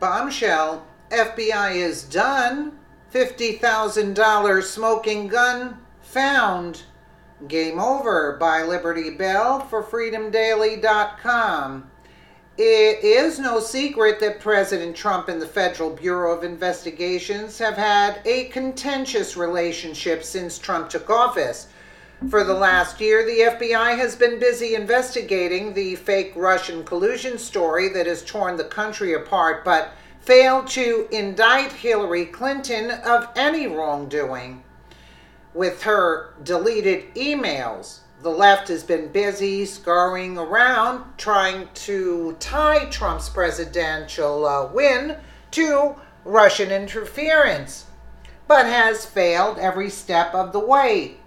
Bombshell, FBI is done. $50,000 smoking gun found. Game over by Liberty Bell for freedomdaily.com. It is no secret that President Trump and the Federal Bureau of Investigations have had a contentious relationship since Trump took office. For the last year, the FBI has been busy investigating the fake Russian collusion story that has torn the country apart, but failed to indict Hillary Clinton of any wrongdoing. With her deleted emails, the left has been busy scurrying around trying to tie Trump's presidential win to Russian interference, but has failed every step of the way.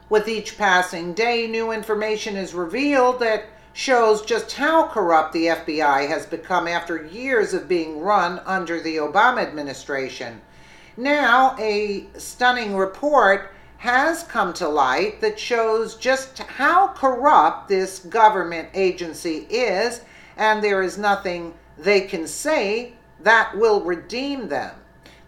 With each passing day, new information is revealed that shows just how corrupt the FBI has become after years of being run under the Obama administration. Now, a stunning report has come to light that shows just how corrupt this government agency is, and there is nothing they can say that will redeem them.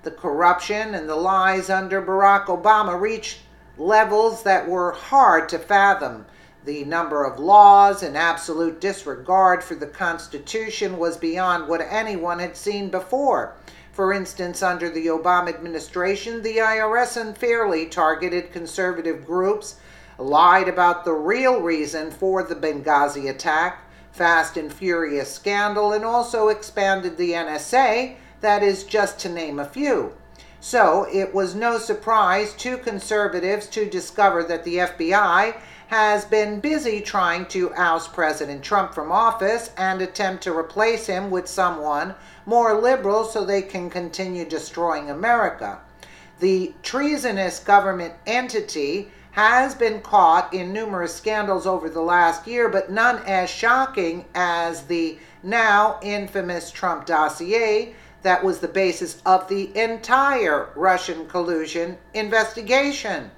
The corruption and the lies under Barack Obama reached levels that were hard to fathom. The number of laws and absolute disregard for the Constitution was beyond what anyone had seen before. For instance, under the Obama administration, the IRS unfairly targeted conservative groups, lied about the real reason for the Benghazi attack, Fast and Furious scandal, and also expanded the NSA, that is just to name a few. So it was no surprise to conservatives to discover that the FBI has been busy trying to oust President Trump from office and attempt to replace him with someone more liberal so they can continue destroying America. The treasonous government entity has been caught in numerous scandals over the last year, but none as shocking as the now infamous Trump dossier that was the basis of the entire Russian collusion investigation.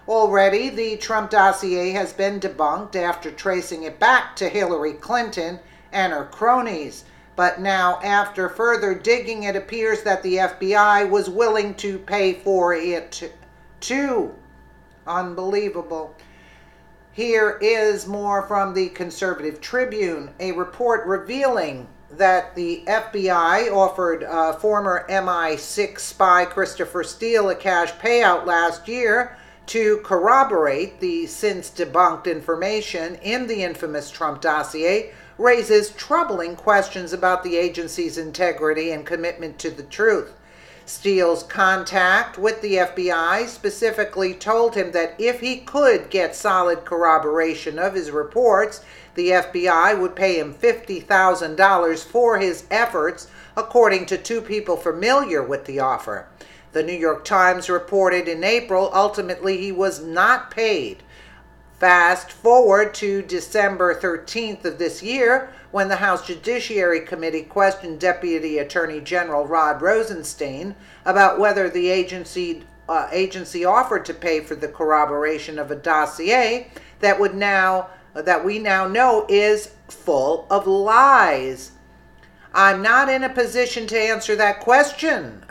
Already, the Trump dossier has been debunked after tracing it back to Hillary Clinton and her cronies. But now, after further digging, it appears that the FBI was willing to pay for it too. Unbelievable. Here is more from the Conservative Tribune, a report revealing that the FBI offered former MI6 spy Christopher Steele a cash payout last year to corroborate the since debunked information in the infamous Trump dossier, raises troubling questions about the agency's integrity and commitment to the truth. Steele's contact with the FBI specifically told him that if he could get solid corroboration of his reports, the FBI would pay him $50,000 for his efforts, according to two people familiar with the offer. The New York Times reported in April, ultimately he was not paid. Fast forward to December 13th of this year, when the House Judiciary Committee questioned Deputy Attorney General Rod Rosenstein about whether the agency offered to pay for the corroboration of a dossier that we now know is full of lies. I'm not in a position to answer that question.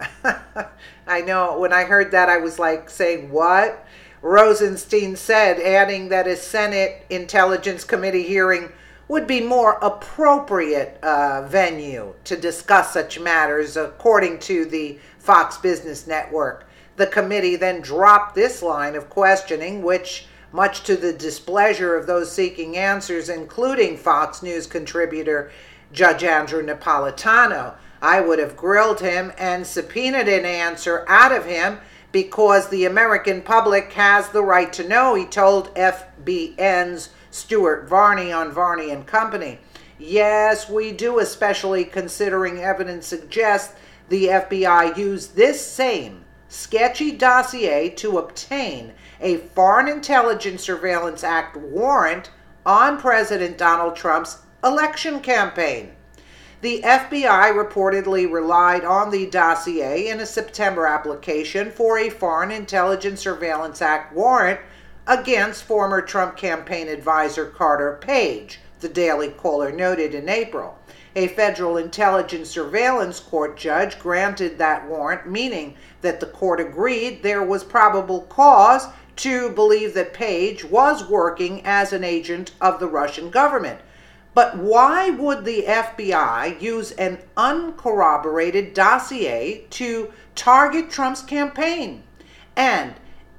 I know, when I heard that, I was like saying, what? Rosenstein said, adding that a Senate Intelligence Committee hearing would be more appropriate venue to discuss such matters, according to the Fox Business Network. The committee then dropped this line of questioning, which, much to the displeasure of those seeking answers, including Fox News contributor Judge Andrew Napolitano, I would have grilled him and subpoenaed an answer out of him because the American public has the right to know, he told FBN's Stuart Varney on Varney and Company. Yes, we do, especially considering evidence suggests the FBI used this same sketchy dossier to obtain a Foreign Intelligence Surveillance Act warrant on President Donald Trump's election campaign. The FBI reportedly relied on the dossier in a September application for a Foreign Intelligence Surveillance Act warrant against former Trump campaign advisor Carter Page, the Daily Caller noted in April. A federal intelligence surveillance court judge granted that warrant, meaning that the court agreed there was probable cause to believe that Page was working as an agent of the Russian government. But why would the FBI use an uncorroborated dossier to target Trump's campaign? And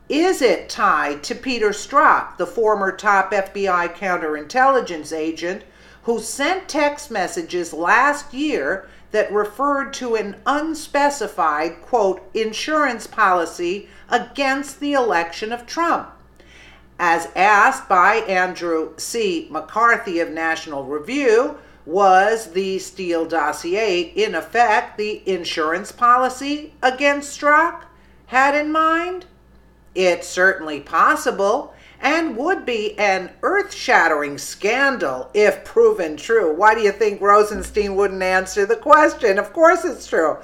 is it tied to Peter Strzok, the former top FBI counterintelligence agent who sent text messages last year that referred to an unspecified, quote, insurance policy against the election of Trump? As asked by Andrew C. McCarthy of National Review, was the Steele dossier in effect the insurance policy against Strzok had in mind? It's certainly possible and would be an earth-shattering scandal if proven true. Why do you think Rosenstein wouldn't answer the question? Of course it's true.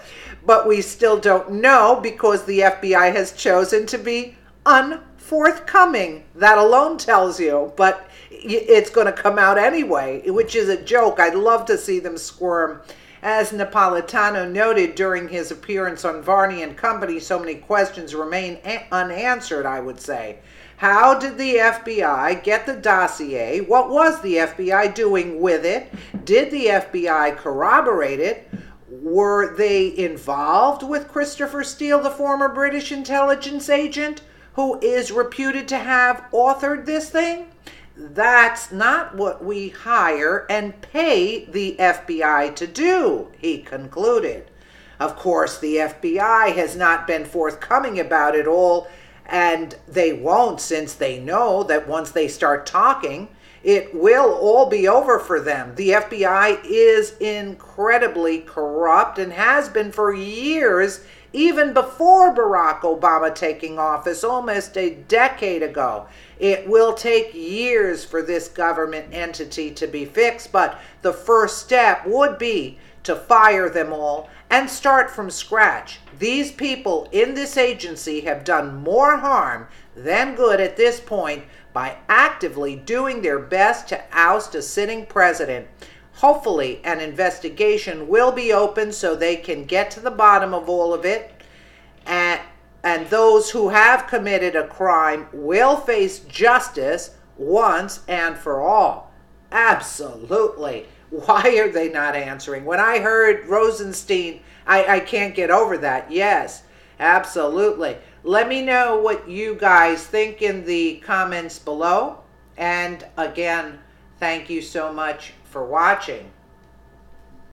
But we still don't know because the FBI has chosen to be unforthcoming. That alone tells you. But it's going to come out anyway, which is a joke. I'd love to see them squirm. As Napolitano noted during his appearance on Varney and Company, so many questions remain unanswered, I would say. How did the FBI get the dossier? What was the FBI doing with it? Did the FBI corroborate it? Were they involved with Christopher Steele, the former British intelligence agent, who is reputed to have authored this thing? That's not what we hire and pay the FBI to do, he concluded. Of course, the FBI has not been forthcoming about it all, and they won't, since they know that once they start talking, it will all be over for them. The FBI is incredibly corrupt and has been for years, even before Barack Obama taking office almost a decade ago. It will take years for this government entity to be fixed, but the first step would be to fire them all and start from scratch. These people in this agency have done more harm than good at this point by actively doing their best to oust a sitting president. Hopefully, an investigation will be opened so they can get to the bottom of all of it, and those who have committed a crime will face justice once and for all. Absolutely. Why are they not answering? When I heard Rosenstein, I can't get over that. Yes, absolutely. Let me know what you guys think in the comments below. And again, thank you so much for watching.